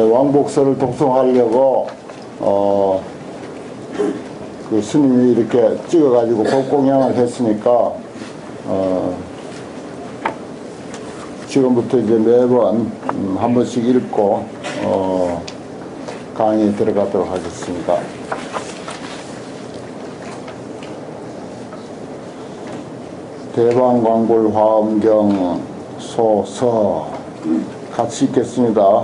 왕복서를 독송하려고 그 스님이 이렇게 찍어가지고 법공양을 했으니까 지금부터 이제 매번 한 번씩 읽고 강의 들어가도록 하겠습니다. 대방광불 화엄경 소서 같이 읽겠습니다.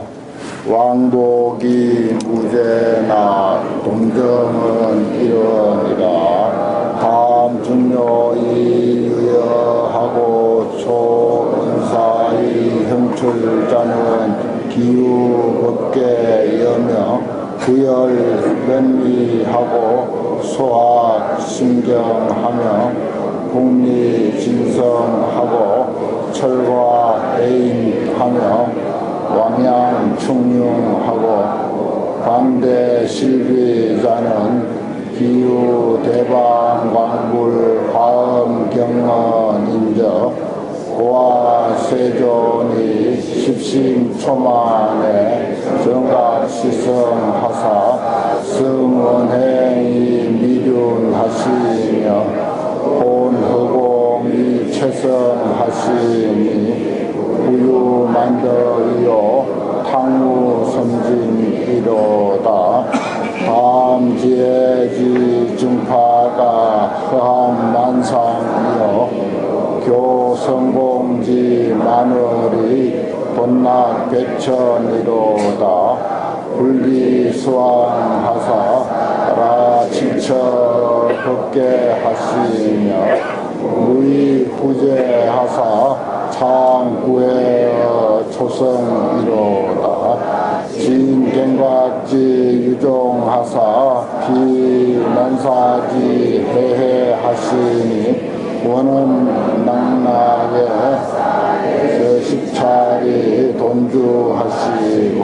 왕복이 무죄나 동정은 이러니라. 함중묘이 유여하고 초은사의 형출자는 기후법계 여명 구열 면미하고 소학 신경하며 국리진성하고 철과 애인하며 왕양 충융하고 광대 실비자는 기후 대방 광불 화엄 경언 인저 고아 세존이 십심초만에 정각 시성하사 성원행이 미륜하시며 본허공이 최성하시니 부유만덕이요 탕무섬진이로다. 함지혜지 증파가 허함만상이요 교성공지 마늘이 본낙 백천이로다. 불리수왕하사 라치처 법계 하시며 무의후제하사 창구에어 초성이로다. 진경각지 유종하사 비난사지 해해하시니 원은 낙락에 십차리 돈주하시고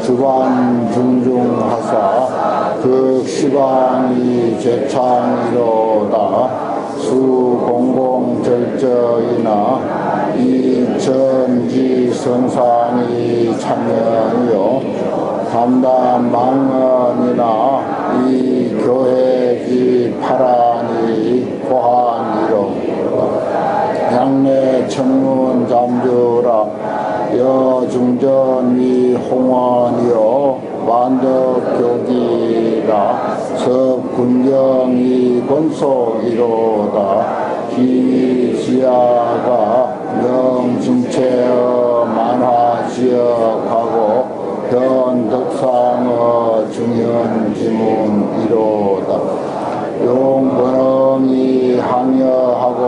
주관 중중하사 극시방이 제창이로다. 수공공절저이나 이천지 성상이 참여이요 담담망언이나 이 교회지 파란이 고한이로 양내 청문 잠주라. 여중전이 홍원이요 완덕교기라. 석군경이 권속이로다. 기지야가 명진체어 만화지역하고 현덕상어 중현지문이로다. 용번영이 항여하고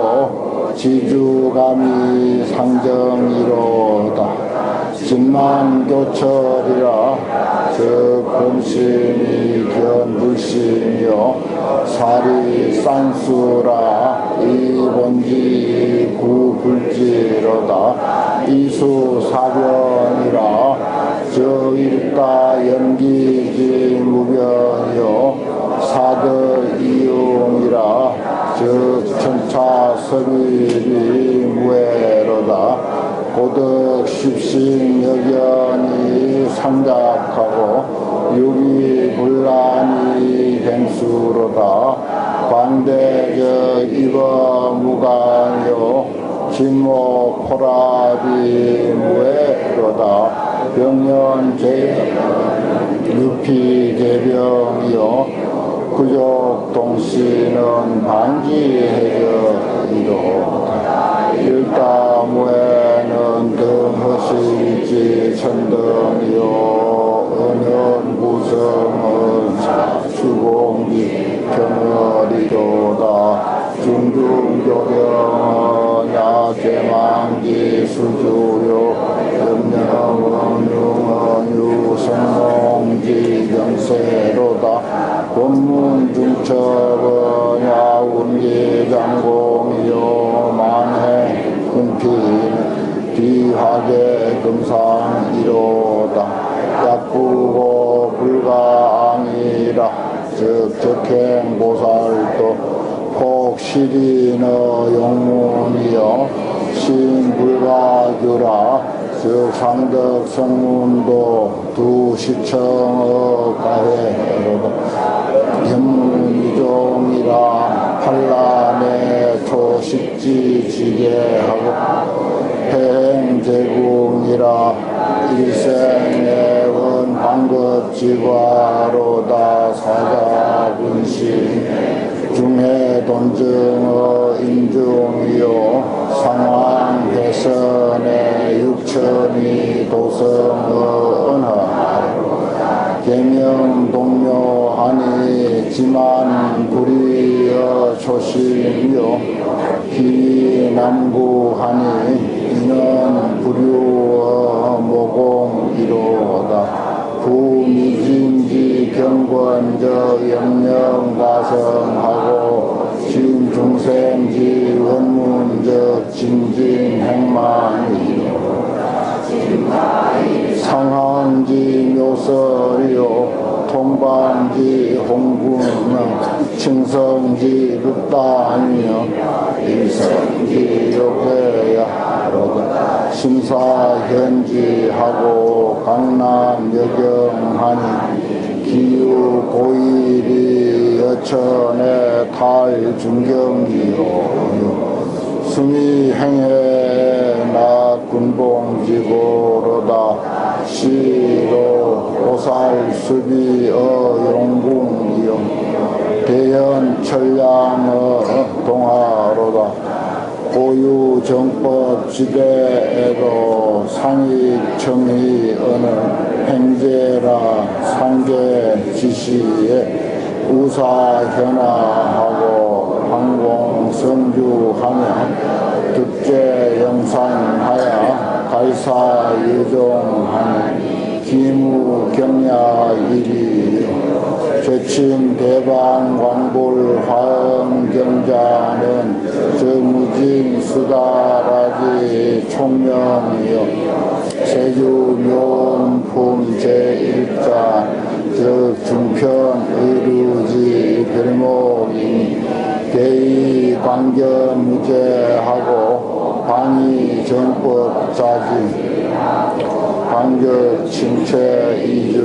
지주감이 상정이로다. 진만교철이라. 적금심이 견불심이요 사리 산수라. 이본지 구불지로다. 이수사변이라. 저일가 연기지 무변이요 사덕이용이라. 적천차 서비리 무해로다. 고덕 십신여견이 상작하고 유기불란이 갱수로다. 광대적 입어무간요 진모포라비 무해로다. 병연제 유피개병이요 구족동씨는 반기해저이로다. 일다무에는 등허실지 천등이요 은연구성은 주공기 경허리로다. 중중교경은 야제만기 수주요 염려원융은 유성공지 경세로다. 본문중첩은 야운기장공이요 만해 금피는 비하게 금상이로다. 약부고 불가앙이라. 적적행보살도 폭실이너 용문이여 신불가규라. 저 상덕 성문도 두 시청어 가회로다 현문이종이라 판란에 토식지 지게하고 행제궁이라 일생의 원방급지과로다 사자분신 중해 돈증어 인중이요 상황회선의 육천이 도성어 은하 계명 동묘하니 지만 불이여 초심이요 기남구하니 이는 불유어 모공이로다 부미진지 경권적 영영가성하고 진중생지 원문적 진진행망이요 상황지 묘설이요 통반지 홍군은 칭성지 릇단이요 일성지 요괴야 심사현지하고 강남 여경하니 기유 고일이 여천의 탈중경이요 수미행해 낙군봉지고로다 시로 오살수비어 용궁이요 대연철량어 동하로다 고유정법 지대에도 상익청이 어느 행제라 상계 지시에 우사현화하고 항공성주하며 득제 영상하여 갈사유종하니 기무경야일이 죄침 대방 광불 화엄경자는 저무진 수다라지 총명이요 세주묘음품 제1자 즉 중편 의루지 별목이니 대의 관견무죄하고 방위 정법자지 관격 침체 이주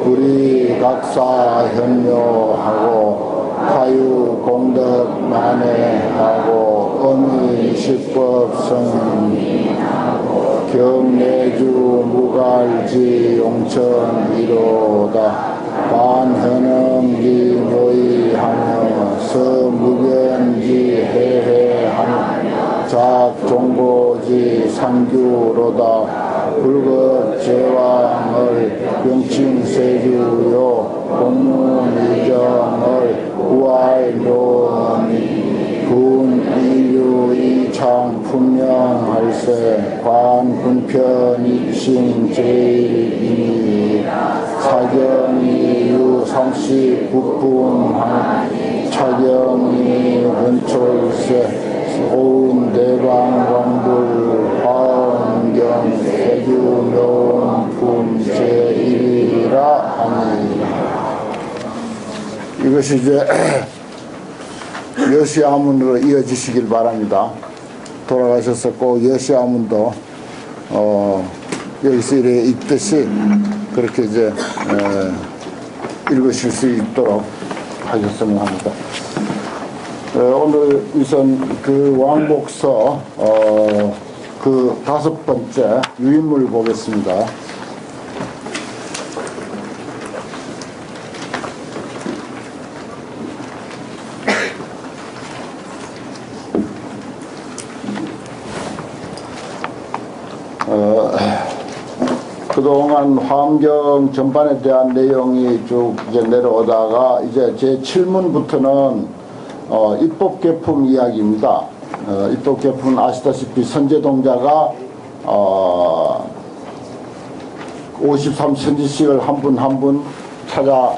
불이 각사 현묘하고 하유 공덕 만회하고 어미 식법성 경내주 무갈지 용천 이로다 반현응기 노이하며 서무견지 해해하며 작종보지 상규로다 불급 제왕을 병칭세주요 공문의정을 우알노니 군인류 이창 분명할세 관군편이칭 제일이니 사경이 유상시 부품한 차경이 원철세 오은 대방광불 화엄경 세주묘음품 제1이라 하니라. 이것이 이제 여시아문으로 이어지시길 바랍니다. 돌아가셔서 꼭 여시아문도 여기서 이래 있듯이 그렇게 이제 읽으실 수 있도록 하셨으면 합니다. 오늘 우선 그 왕복서 그 5번째 유인물 보겠습니다. 그동안 화엄경 전반에 대한 내용이 쭉 이제 내려오다가 이제 제 7문부터는 입법개품 이야기입니다. 입법개품은 아시다시피 선제동자가 53선지식을 한 분 한 분 찾아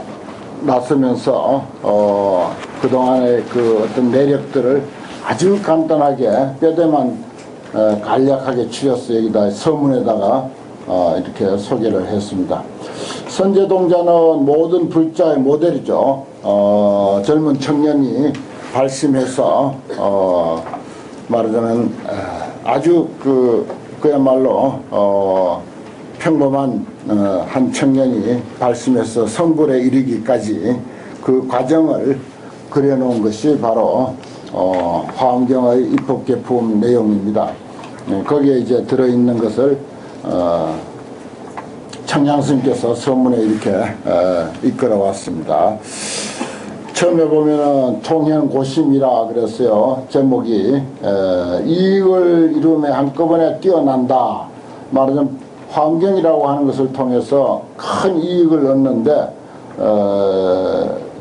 나서면서 그동안의 그 어떤 내력들을 아주 간단하게 뼈대만 간략하게 추려서 여기다 서문에다가 이렇게 소개를 했습니다. 선제동자는 모든 불자의 모델이죠. 젊은 청년이 발심해서 말하자면 아주 그 그야말로 평범한 한 청년이 발심해서 성불에 이르기까지 그 과정을 그려놓은 것이 바로 화엄경의 입법계품 내용입니다. 거기에 이제 들어있는 것을 청양스님께서 서문에 이렇게 이끌어 왔습니다. 처음에 보면은 통현고심이라 그랬어요. 제목이 이익을 이루며 한꺼번에 뛰어난다. 말하자면 화엄경이라고 하는 것을 통해서 큰 이익을 얻는데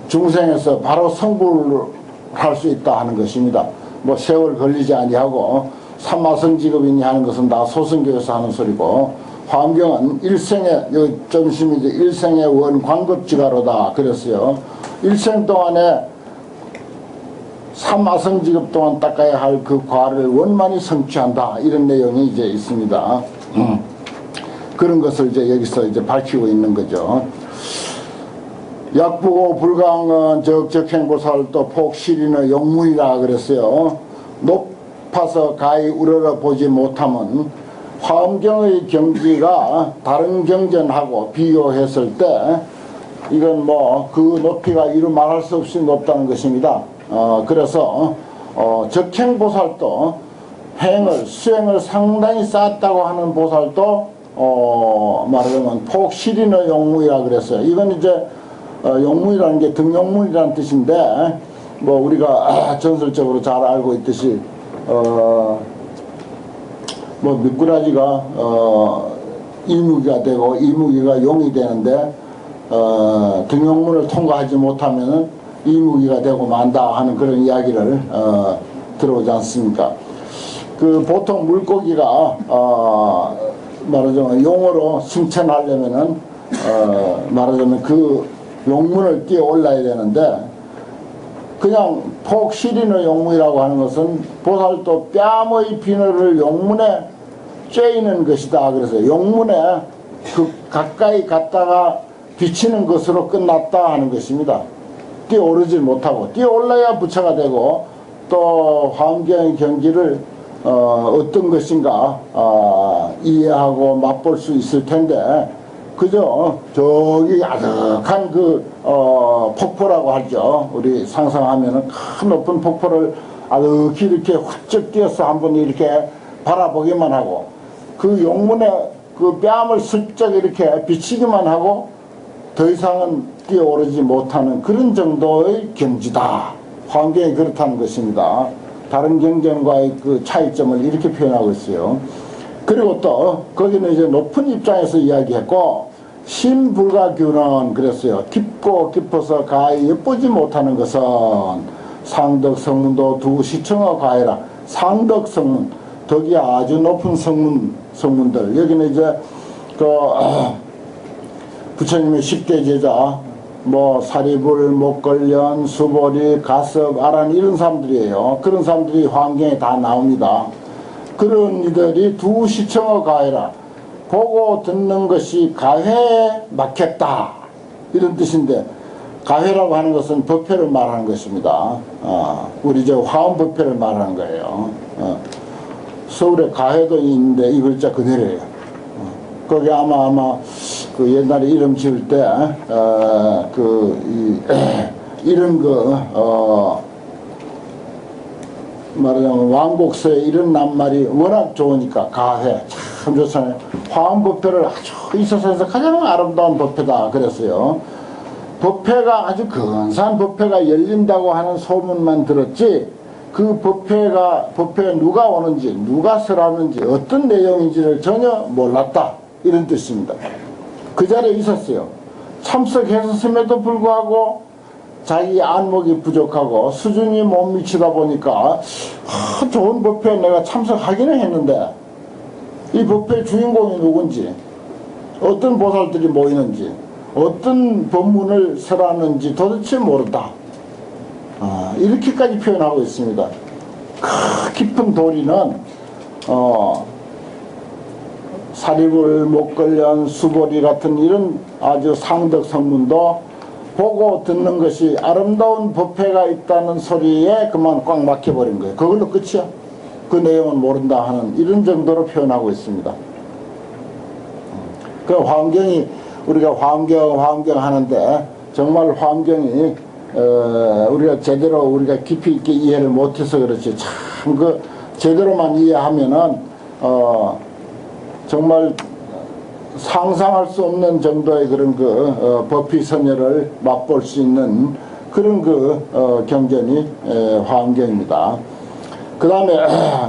중생에서 바로 성불을 할 수 있다 하는 것입니다. 뭐 세월 걸리지 아니하고 삼마성직업이니 하는 것은 다 소승교에서 하는 소리고, 화엄경은 일생의 점심이 이제 일생의 원광급지가로다 그랬어요. 일생 동안에 삼마성직업 동안 닦아야 할 그 과를 원만히 성취한다, 이런 내용이 이제 있습니다. 그런 것을 이제 여기서 이제 밝히고 있는 거죠. 약부고 불강은 적적행보살도 폭실인의 용문이라 그랬어요. 높아서 가히 우러러 보지 못하면 화엄경의 경지가 다른 경전하고 비교했을 때 이건 뭐 그 높이가 이루 말할 수 없이 높다는 것입니다. 그래서 적행보살도 수행을 상당히 쌓았다고 하는 보살도 말하자면 폭실인의 용문이라 그랬어요. 이건 이제 용문이라는 게 등용문이라는 뜻인데, 뭐 우리가 전설적으로 잘 알고 있듯이 뭐 미꾸라지가 이무기가 되고 이무기가 용이 되는데 등용문을 통과하지 못하면 이무기가 되고 만다 하는 그런 이야기를 들어오지 않습니까? 그 보통 물고기가 말하자면 용어로 승천하려면은 말하자면 그 용문을 뛰어 올라야 되는데, 그냥 폭실인의 용문이라고 하는 것은 보살도 뺨의 비늘을 용문에 쬐이는 것이다. 그래서 용문에 그 가까이 갔다가 비치는 것으로 끝났다 하는 것입니다. 뛰어 오르지 못하고, 뛰어 올라야 부처가 되고, 또 화엄경의 경지를 어떤 것인가 이해하고 맛볼 수 있을 텐데, 그저 저기 아득한 그 폭포라고 하죠. 우리 상상하면은 큰 높은 폭포를 아득히 이렇게 훌쩍 뛰어서 한번 이렇게 바라보기만 하고, 그 용문에 그 뺨을 슬쩍 이렇게 비치기만 하고 더 이상은 뛰어오르지 못하는 그런 정도의 경지다. 화엄경이 그렇다는 것입니다. 다른 경전과의 그 차이점을 이렇게 표현하고 있어요. 그리고 또 거기는 이제 높은 입장에서 이야기했고, 신불가규는 그랬어요. 깊고 깊어서 가히 엿보지 못하는 것은 상덕성문도 두 시청어 가해라. 상덕성문, 덕이 아주 높은 성문들. 여기는 이제 그 부처님의 10대 제자 뭐 사리불, 목걸련, 수보리, 가섭, 아란 이런 사람들이에요. 그런 사람들이 화엄경에 다 나옵니다. 그런 이들이 두 시청어 가해라. 보고 듣는 것이 가회에 막혔다, 이런 뜻인데, 가회라고 하는 것은 법회를 말하는 것입니다. 우리 저 화엄법회를 말하는 거예요. 서울에 가회도 있는데 이 글자 그대로예요. 거기 아마 그 옛날에 이름 지을 때 이런 말하자면 왕곡서에 이런 낱말이 워낙 좋으니까 가회 참 좋잖아요. 화엄법회를 아주 이 세상에서 가장 아름다운 법회다 그랬어요. 법회가 아주 근사한 법회가 열린다고 하는 소문만 들었지, 그 법회에 누가 오는지, 누가 설하는지, 어떤 내용인지를 전혀 몰랐다, 이런 뜻입니다. 그 자리에 있었어요. 참석했음에도 불구하고 자기 안목이 부족하고 수준이 못 미치다 보니까 좋은 법회에 내가 참석하기는 했는데 이 법회의 주인공이 누군지, 어떤 보살들이 모이는지, 어떤 법문을 설하는지 도대체 모른다. 이렇게까지 표현하고 있습니다. 깊은 도리는 사리불, 목걸련, 수보리 같은 이런 아주 상덕 성문도 보고 듣는 것이 아름다운 법회가 있다는 소리에 그만 꽉 막혀버린 거예요. 그걸로 끝이야. 그 내용은 모른다 하는 이런 정도로 표현하고 있습니다. 그 환경이 우리가 환경 하는데 정말 환경이 우리가 제대로 우리가 깊이 있게 이해를 못해서 그렇지 참 그 제대로만 이해하면은 정말 상상할 수 없는 정도의 그런 그 법피 선열을 맛볼 수 있는 그런 그 경전이 화엄경입니다. 그 다음에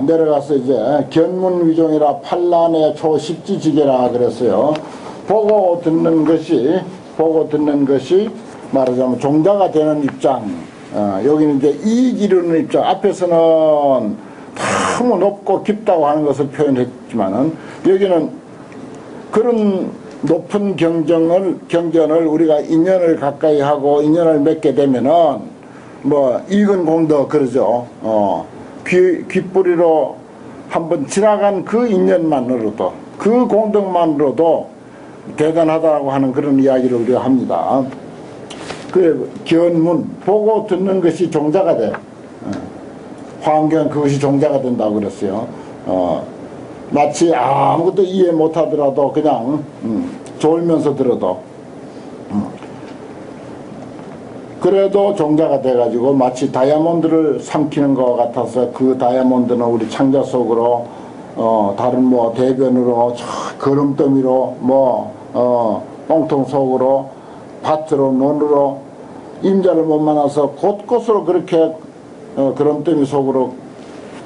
내려가서 이제 견문위종이라 판란의 초십지지계라 그랬어요. 보고 듣는 것이 말하자면 종자가 되는 입장. 여기는 이제 이익 이루는 입장. 앞에서는 너무 높고 깊다고 하는 것을 표현했지만은 여기는 그런 높은 경전을 우리가 인연을 가까이 하고 인연을 맺게 되면은 뭐 이근 공덕 그러죠. 귓뿌리로 한번 지나간 그 인연만으로도 그 공덕만으로도 대단하다고 하는 그런 이야기를 우리가 합니다. 그 견문 보고 듣는 것이 종자가 돼. 화엄경 그것이 종자가 된다고 그랬어요. 마치 아무것도 이해 못하더라도 그냥 졸면서 들어도 그래도 종자가 돼가지고 마치 다이아몬드를 삼키는 것 같아서 그 다이아몬드는 우리 창자 속으로 다른 뭐 대변으로 거름더미로 똥통 속으로 밭으로 논으로 임자를 못 만나서 곳곳으로 그렇게 거름더미 속으로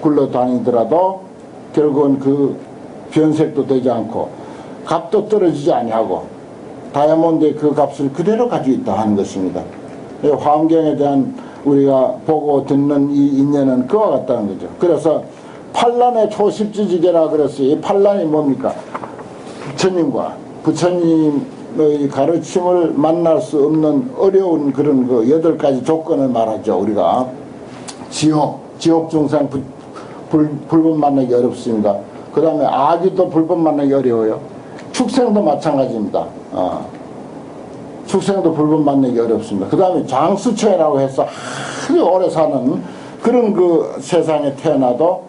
굴러다니더라도 결국은 그 변색도 되지 않고 값도 떨어지지 아니하고 다이아몬드의 그 값을 그대로 가지고 있다 하는 것입니다. 화엄경에 대한 우리가 보고 듣는 이 인연은 그와 같다는 거죠. 그래서 판란의 초십지지계라 그랬어요. 이 판란이 뭡니까? 부처님의 가르침을 만날 수 없는 어려운 그런 그 8가지 조건을 말하죠. 우리가 지옥 중생 불법 만나기 어렵습니다. 그 다음에 아기도 불법 만나기 어려워요. 축생도 마찬가지입니다. 축생도 불법 만나기 어렵습니다. 그 다음에 장수처라고 해서 아주 오래 사는 그런 그 세상에 태어나도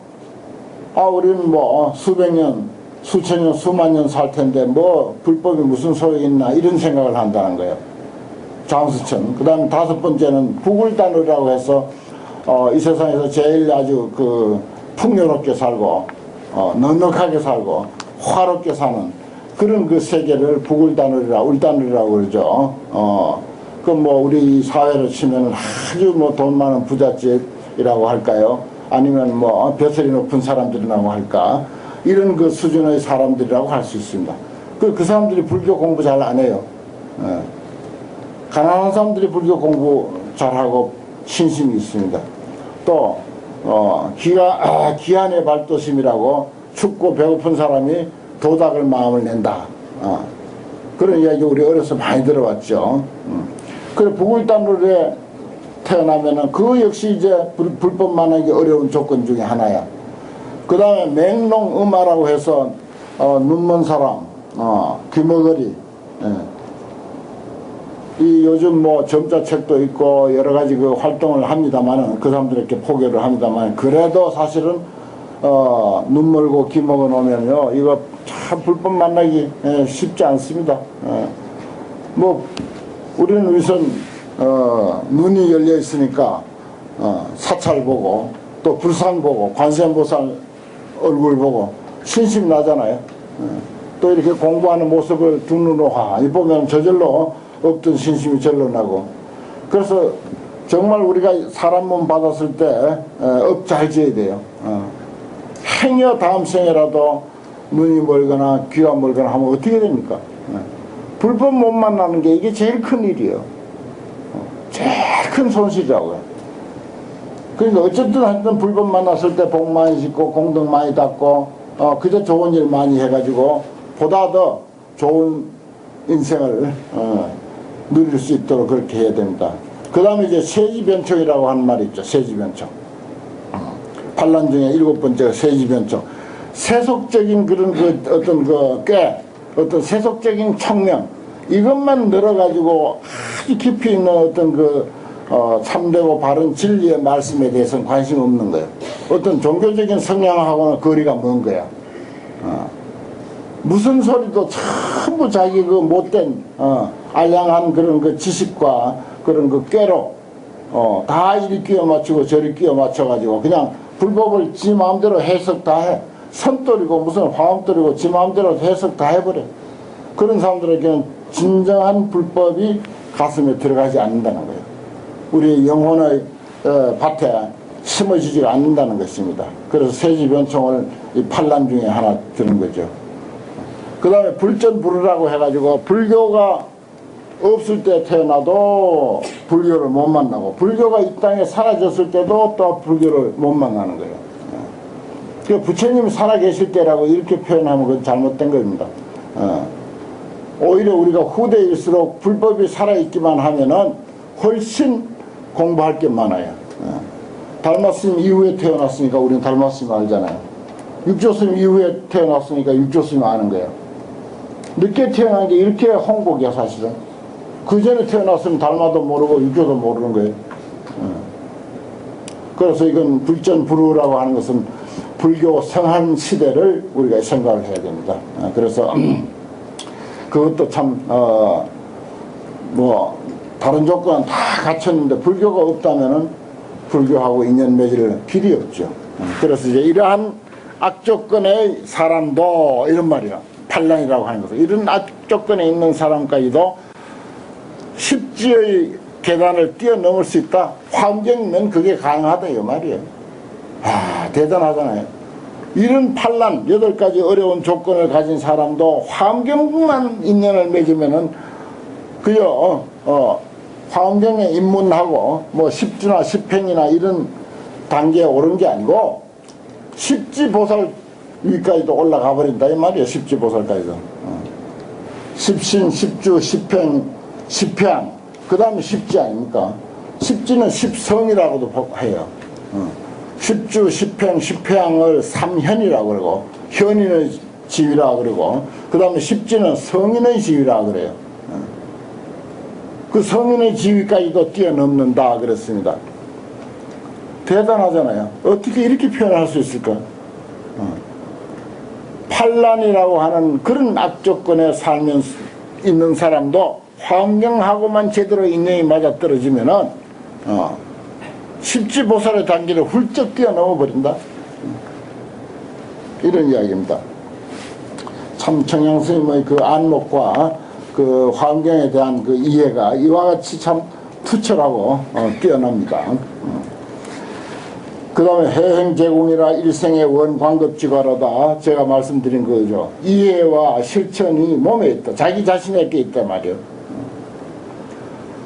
우리는 뭐 수백 년, 수천 년, 수만 년 살 텐데 뭐 불법이 무슨 소용이 있나 이런 생각을 한다는 거예요. 장수천. 그 다음에 5번째는 부굴단이라고 해서 이 세상에서 제일 아주 그 풍요롭게 살고 넉넉하게 살고 화롭게 사는 그런 그 세계를 부굴단을이라 울단을이라고 그러죠. 그 뭐 우리 사회로 치면 아주 뭐 돈 많은 부잣집이라고 할까요? 아니면 뭐 벼슬이 높은 사람들이라고 할까? 이런 그 수준의 사람들이라고 할 수 있습니다. 그 사람들이 불교 공부 잘 안 해요. 가난한 사람들이 불교 공부 잘하고 신심이 있습니다. 또 기한의 발도심이라고 춥고 배고픈 사람이 도닥을 마음을 낸다. 그런 이야기 우리 어려서 많이 들어봤죠. 그래 부굴단물에 태어나면은 그 역시 이제 불법 만하기 어려운 조건 중에 하나야. 그 다음에 맹롱음아라고 해서 눈먼 사람, 귀머거리. 이 요즘 뭐 점자책도 있고 여러 가지 그 활동을 합니다만은 그 사람들에게 포교를 합니다만 그래도 사실은 눈 멀고 귀 먹어 놓으면요 이거 참 불법 만나기 쉽지 않습니다. 뭐 우리는 우선 눈이 열려 있으니까 사찰 보고 또 불상 보고 관세음보살 얼굴 보고 신심 나잖아요. 또 이렇게 공부하는 모습을 두 눈으로 이 보면 저절로 없던 신심이 절로 나고 그래서 정말 우리가 사람 몸 받았을 때 업 잘 지어야 돼요. 행여 다음 생에라도 눈이 멀거나 귀가 멀거나 하면 어떻게 됩니까? 불법 못 만나는 게 이게 제일 큰 일이에요. 제일 큰 손실이라고요. 그러니까 어쨌든 하여튼 불법 만났을 때 복 많이 짓고 공덕 많이 닦고 그저 좋은 일 많이 해가지고 보다 더 좋은 인생을 누릴 수 있도록 그렇게 해야 됩니다. 그 다음에 이제 세지변총이라고 하는 말이 있죠. 세지변총. 반란 중에 7번째가 세지변총. 세속적인 그런 어떤 세속적인 청명 이것만 늘어가지고 아주 깊이 있는 어떤 참되고 바른 진리의 말씀에 대해서는 관심 없는 거예요. 어떤 종교적인 성향하고는 거리가 먼 거야. 무슨 소리도 전부 자기 그 못된 알량한 그런 그 지식과 그런 그 꾀로 다 이리 끼워 맞추고 저리 끼워 맞춰 가지고 그냥 불법을 지 마음대로 해석 다 해. 선돌이고 무슨 화엄돌이고 지 마음대로 해석 다 해버려. 그런 사람들에게는 진정한 불법이 가슴에 들어가지 않는다는 거예요. 우리 영혼의 밭에 심어지지 않는다는 것입니다. 그래서 세지변총을 이 반란 중에 하나 드는 거죠. 그 다음에 불전불후라고 해가지고 불교가 없을 때 태어나도 불교를 못 만나고 불교가 이 땅에 사라졌을 때도 또 불교를 못 만나는 거예요. 그 부처님이 살아계실 때라고 이렇게 표현하면 그건 잘못된 겁니다. 오히려 우리가 후대일수록 불법이 살아있기만 하면은 훨씬 공부할 게 많아요. 달마스님 이후에 태어났으니까 우리는 달마스님 알잖아요. 육조스님 이후에 태어났으니까 육조스님 아는 거예요. 늦게 태어난 게 이렇게 홍보기야 사실은. 그 전에 태어났으면 달마도 모르고 육조도 모르는 거예요. 그래서 이건 불전불후라고 하는 것은 불교 성한 시대를 우리가 생각을 해야 됩니다. 그래서 그것도 참 뭐 다른 조건은 다 갖췄는데 불교가 없다면은 불교하고 인연 맺을 길이 없죠. 그래서 이제 이러한 악조건의 사람도 이런 말이야. 반란이라고 하는 것은 이런 악조건에 있는 사람까지도 십지의 계단을 뛰어넘을 수 있다. 환경이면 그게 가능하다 이 말이에요. 대단하잖아요. 이런 반란 8가지 어려운 조건을 가진 사람도 환경만 인연을 맺으면은 그저 화엄경에 입문하고 뭐 십주나 십행이나 이런 단계에 오른 게 아니고 십지보살 위까지도 올라가 버린다 이 말이에요. 십지보살까지도. 십신, 십주, 십행, 십향 그 다음에 십지 아닙니까? 십지는 십성이라고도 해요. 십주, 십행, 십향을 삼현이라고 그러고 현인의 지위라 그러고 그 다음에 십지는 성인의 지위라 그래요. 그 성인의 지위까지도 뛰어넘는다 그랬습니다. 대단하잖아요. 어떻게 이렇게 표현할 수 있을까? 반란이라고 하는 그런 악조건에 살면서 있는 사람도 환경하고만 제대로 인연이 맞아떨어지면은 십지보살의 단계를 훌쩍 뛰어넘어 버린다. 이런 이야기입니다. 참 청양스님의 그 안목과 그 환경에 대한 그 이해가 이와 같이 참 투철하고 뛰어납니다. 그 다음에 해행제공이라 일생의 원광급지가로다 제가 말씀드린 거죠. 이해와 실천이 몸에 있다. 자기 자신에게 있단 말이에요.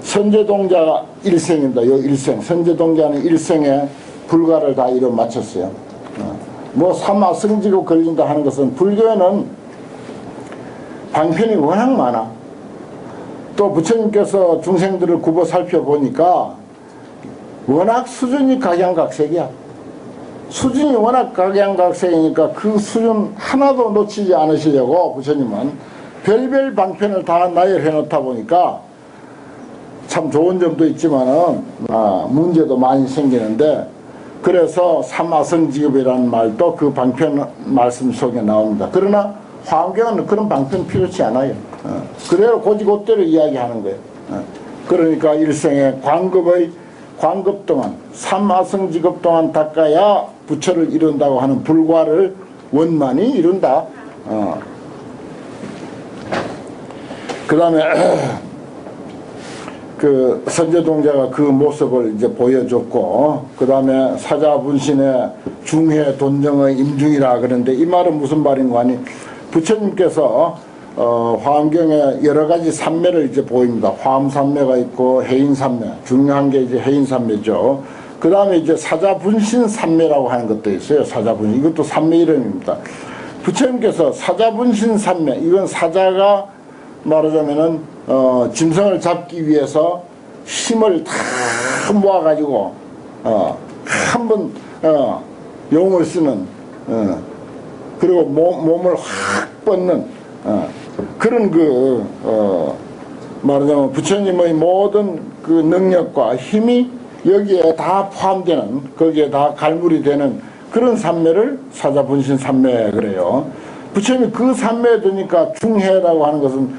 선제동자 일생입니다. 요 일생. 선제동자는 일생에 불가를 다 이뤄 마쳤어요. 뭐 삼아 승지고 걸린다 하는 것은 불교에는 방편이 워낙 많아. 또 부처님께서 중생들을 굽어 살펴보니까 워낙 수준이 각양각색이야. 수준이 워낙 각양각색이니까 그 수준 하나도 놓치지 않으시려고 부처님은 별별 방편을 다 나열해 놓다 보니까 참 좋은 점도 있지만은 문제도 많이 생기는데 그래서 삼아성지급이라는 말도 그 방편 말씀 속에 나옵니다. 그러나 화엄경은 그런 방편 필요치 않아요. 그대로 고지고대로 이야기하는 거예요. 그러니까 일생에 광급 동안 삼아성지급 동안 닦아야 부처를 이룬다고 하는 불과를 원만히 이룬다. 그 다음에 그 선제동자가 그 모습을 이제 보여줬고 그 다음에 사자분신의 중해 돈정의 임중이라 그러는데 이 말은 무슨 말인가 하니 부처님께서 화엄경에 여러 가지 산매를 이제 보입니다. 화엄산매가 있고 해인산매, 중요한 게 이제 해인산매죠. 그 다음에 이제 사자분신산매라고 하는 것도 있어요. 사자분신. 이것도 산매 이름입니다. 부처님께서 사자분신산매, 이건 사자가 말하자면은 짐승을 잡기 위해서 힘을 다 모아가지고 한번 용을 쓰는 그리고 몸을 확 뻗는 그런 말하자면 부처님의 모든 그 능력과 힘이 여기에 다 포함되는 거기에 다 갈물이 되는 그런 산매를 사자분신 산매 그래요. 부처님이 그 산매에 드니까 중해라고 하는 것은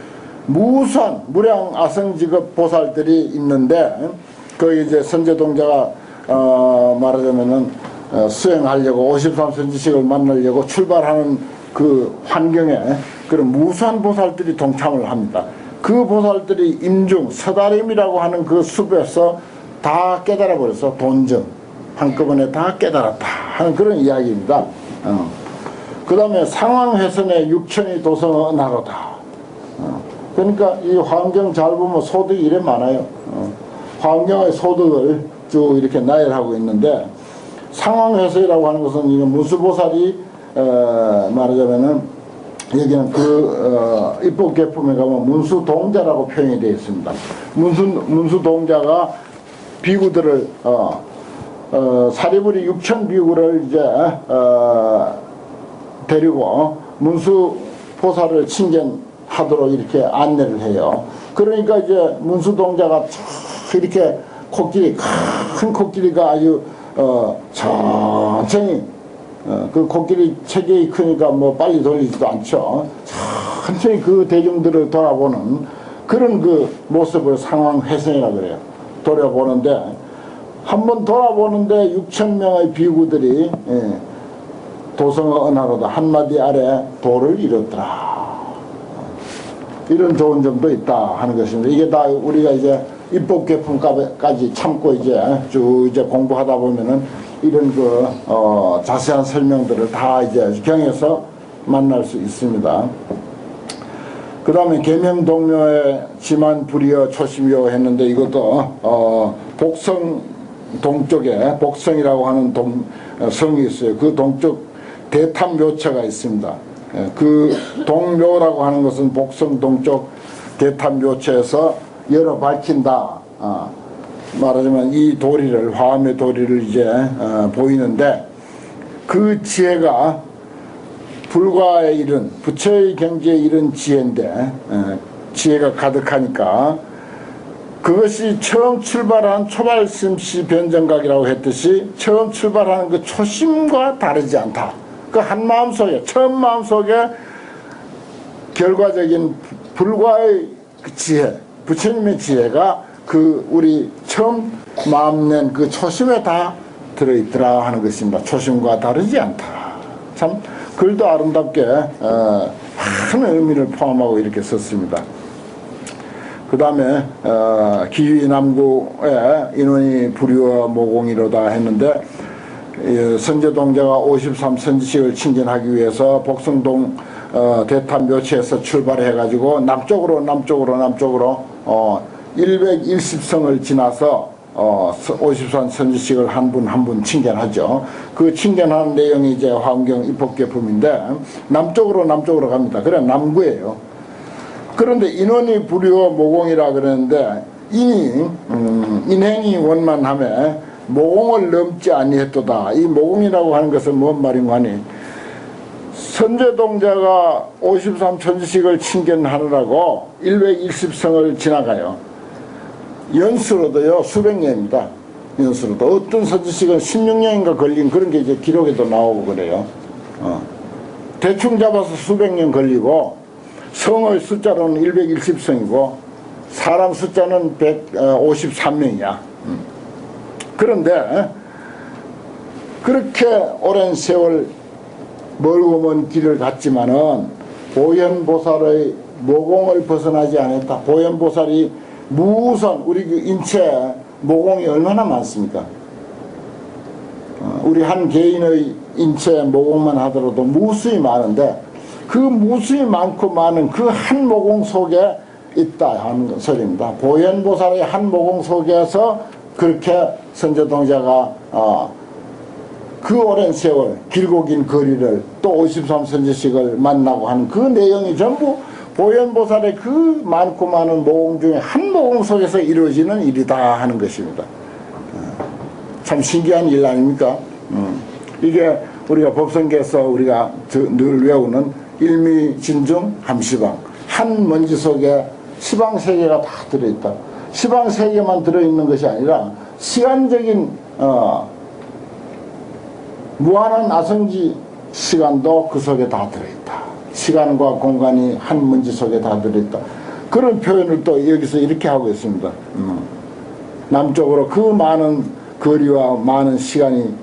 무수한 무량 아성직업 보살들이 있는데, 그 이제 선제동자가 말하자면은 수행하려고 53선지식을 만나려고 출발하는 그 환경에 그런 무수한 보살들이 동참을 합니다. 그 보살들이 임중 서다림이라고 하는 그 숲에서 다 깨달아 버려서 돈정 한꺼번에 다 깨달았다 하는 그런 이야기입니다. 그 다음에 상황훼손에 육천이 도성 나로다. 그러니까 이 환경 잘 보면 소득이 이래 많아요. 환경의 소득을 쭉 이렇게 나열하고 있는데, 상황훼손이라고 하는 것은 이 문수보살이 말하자면은 여기는 입법계품에 가면 문수동자라고 표현이 되어 있습니다. 문수동자가 비구들을 사리부리 6천 비구를 이제 데리고 문수보살을 친견하도록 이렇게 안내를 해요. 그러니까 이제 문수동자가 이렇게 코끼리, 큰 코끼리가 아주 천천히 그 코끼리 체격이 크니까 뭐 빨리 돌리지도 않죠. 천천히 그 대중들을 돌아보는 그런 그 모습을 상황훼손이라고 그래요. 돌아보는데, 한번 돌아보는데 6천 명의 비구들이 도성어 은하로다 한마디 아래 도를 이뤘더라. 이런 좋은 점도 있다 하는 것입니다. 이게 다 우리가 이제 입법계품까지 참고 이제 쭉 이제 공부하다 보면은 이런 그 자세한 설명들을 다 이제 경에서 만날 수 있습니다. 그 다음에 계명동묘에 지만 불이여 초심이여 했는데, 이것도 복성 동쪽에 복성이라고 하는 성이 있어요. 그 동쪽 대탐묘처가 있습니다. 그 동묘라고 하는 것은 복성 동쪽 대탐묘처에서 열어 밝힌다. 말하자면 이 도리를, 화엄의 도리를 이제 보이는데, 그 지혜가 불과에 이른 부처의 경지에 이른 지혜인데, 지혜가 가득하니까 그것이 처음 출발한 초발심시 변정각이라고 했듯이 처음 출발하는 그 초심과 다르지 않다. 그 한 마음속에, 처음 마음속에 결과적인 불과의 그 지혜, 부처님의 지혜가 그 우리 처음 마음 낸 그 초심에 다 들어있더라 하는 것입니다. 초심과 다르지 않다. 참 글도 아름답게 많은 의미를 포함하고 이렇게 썼습니다. 그 다음에 기위남구에 인원이 불유와 모공이로다 했는데, 선제동자가 53선지식을 친견하기 위해서 복성동 대탐묘치에서 출발해 가지고 남쪽으로 110성을 지나서 53선지식을 한 분 한 분 친견하죠. 그 친견하는 내용이 이제 화엄경 입법계품인데, 남쪽으로 갑니다. 그래 남구예요. 그런데 인원이 불유어 모공이라 그러는데, 인행이 원만함에 모공을 넘지 아니했도다. 이 모공이라고 하는 것은 뭔 말인가 하니, 선제동자가 53선지식을 친견하느라고 110성을 지나가요. 연수로도요 수백 년입니다. 연수로도 어떤 선지식은 16년인가 걸린 그런 게 이제 기록에도 나오고 그래요. 대충 잡아서 수백 년 걸리고, 성의 숫자로는 110성이고 사람 숫자는 153명이야. 그런데 그렇게 오랜 세월 멀고 먼 길을 갔지만은 보현보살의 모공을 벗어나지 않았다. 보현보살이 무선 우리 그 인체 모공이 얼마나 많습니까? 우리 한 개인의 인체 모공만 하더라도 무수히 많은데, 그 무수히 많고 많은 그 한 모공 속에 있다 하는 소리입니다. 보현보살의 한 모공 속에서 그렇게 선제동자가 그 오랜 세월 길고 긴 거리를 또 53선지식을 만나고 하는 그 내용이 전부 보현보살의 그 많고 많은 모공 중에 한 모공 속에서 이루어지는 일이다 하는 것입니다. 참 신기한 일 아닙니까? 이게 우리가 법성계에서 우리가 늘 외우는 일미진중 함시방, 한 먼지 속에 시방세계가 다 들어있다. 시방세계만 들어있는 것이 아니라 시간적인 무한한 아성지 시간도 그 속에 다 들어있다. 시간과 공간이 한 먼지 속에 다 들어있다. 그런 표현을 또 여기서 이렇게 하고 있습니다. 남쪽으로 그 많은 거리와 많은 시간을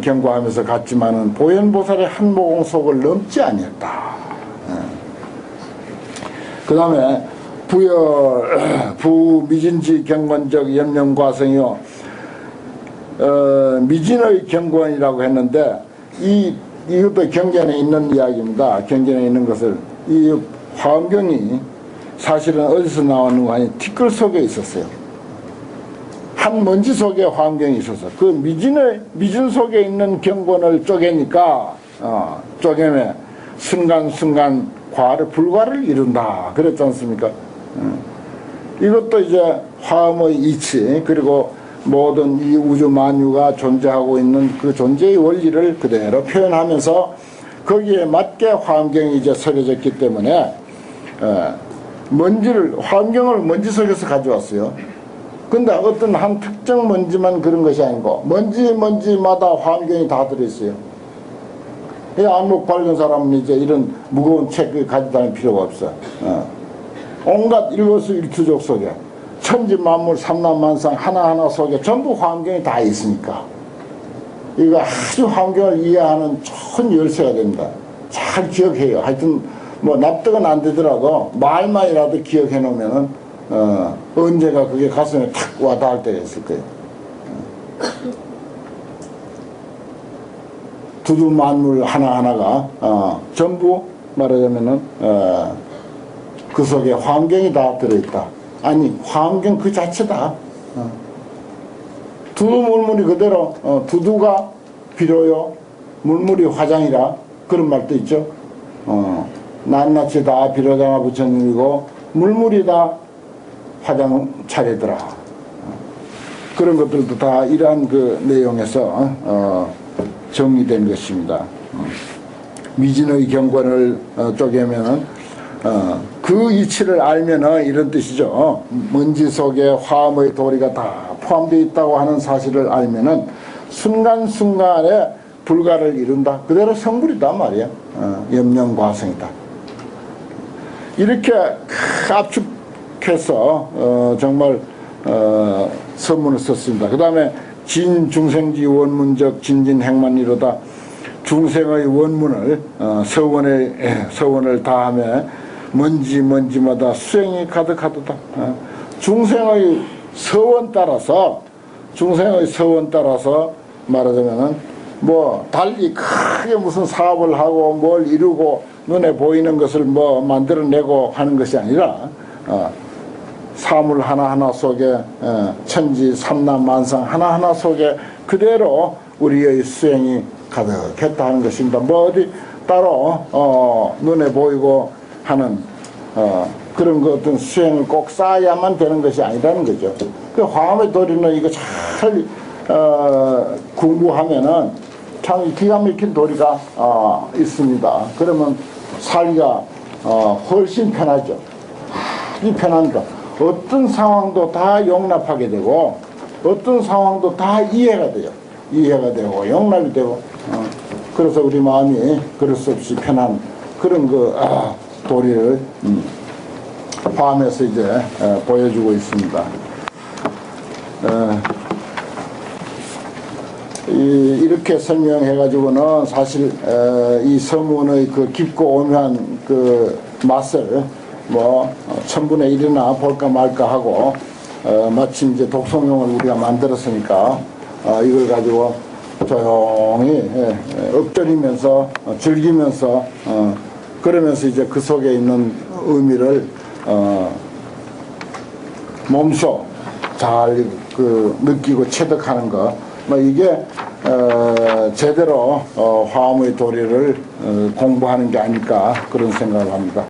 경과하면서 갔지만은 보현보살의 한 모공 속을 넘지 아니었다. 그 다음에 부미진지 경건적 염념과성이요, 미진의 경건이라고 했는데, 이것도 경전에 있는 이야기입니다. 경전에 있는 것을, 이 화엄경이 사실은 어디서 나왔는 거 아니, 티끌 속에 있었어요. 한 먼지 속에 화엄경이 있었어. 그 미진 속에 있는 경건을 쪼개니까, 쪼개매 순간순간 불과를 이룬다. 그랬지 않습니까? 이것도 이제 화엄의 이치, 그리고 모든 이 우주 만유가 존재하고 있는 그 존재의 원리를 그대로 표현하면서 거기에 맞게 화엄경이 이제 서려졌기 때문에, 화엄경을 먼지 속에서 가져왔어요. 근데 어떤 한 특정 먼지만 그런 것이 아니고, 먼지마다 화엄경이 다 들어있어요. 이 안목 밝은 사람은 이제 이런 무거운 책 가지고 다닐 필요가 없어. 온갖 일거수일투족 속에, 천지만물 삼라만상 하나하나 속에 전부 화엄경이 다 있으니까, 이거 아주 화엄경을 이해하는 좋은 열쇠가 됩니다. 잘 기억해요. 하여튼 뭐 납득은 안 되더라도 말만이라도 기억해 놓으면은 언제가 그게 가슴에 탁 와닿을 때가 있을 거예요. 두두 만물 하나하나가 전부 말하자면은 그 속에 화엄경이 다 들어있다. 아니, 화엄경 그 자체다. 두두 물물이 그대로, 두두가 비료요, 물물이 화장이라, 그런 말도 있죠. 낱낱이 다 비료장아 부처님이고 물물이 다 화장 차례더라. 그런 것들도 다 이러한 그 내용에서 정리된 것입니다. 미진의 경건을 쪼개면은 그 이치를 알면은 이런 뜻이죠. 먼지 속에 화엄의 도리가 다 포함되어 있다고 하는 사실을 알면은 순간순간에 불가를 이룬다. 그대로 성불이다 말이야. 염념과성이다. 이렇게 압축해서 정말 선문을 썼습니다. 그 다음에 진중생지 원문적 진진행만이로다. 중생의 원문을 서원을 다하며 먼지마다 수행이 가득하도다. 중생의 서원 따라서 말하자면은 뭐 달리 크게 무슨 사업을 하고 뭘 이루고 눈에 보이는 것을 뭐 만들어내고 하는 것이 아니라 사물 하나하나 속에 천지 삼라만상 하나하나 속에 그대로 우리의 수행이 가득했다 하는 것입니다. 뭐 어디 따로 눈에 보이고 하는 그런 그 어떤 수행을 꼭 쌓아야만 되는 것이 아니라는 거죠. 그 화엄의 도리는 이거 잘 공부하면은 참 기가 막힌 도리가 있습니다. 그러면 살기가 훨씬 편하죠. 이 편합니다. 어떤 상황도 다 용납하게 되고 어떤 상황도 다 이해가 돼요. 이해가 되고 용납이 되고 그래서 우리 마음이 그럴 수 없이 편한 그런 그 도리를 화엄에서 이제 보여주고 있습니다. 이렇게 설명해 가지고는 사실 이 서문의 그 깊고 오묘한 그 맛을 뭐 1000분의 1이나 볼까 말까 하고 마침 이제 독송용을 우리가 만들었으니까 이걸 가지고 조용히 엎드리면서 즐기면서 그러면서 이제 그 속에 있는 의미를 몸소 잘 그 느끼고 체득하는 거, 뭐 이게 제대로 화엄의 도리를 공부하는 게 아닐까 그런 생각을 합니다.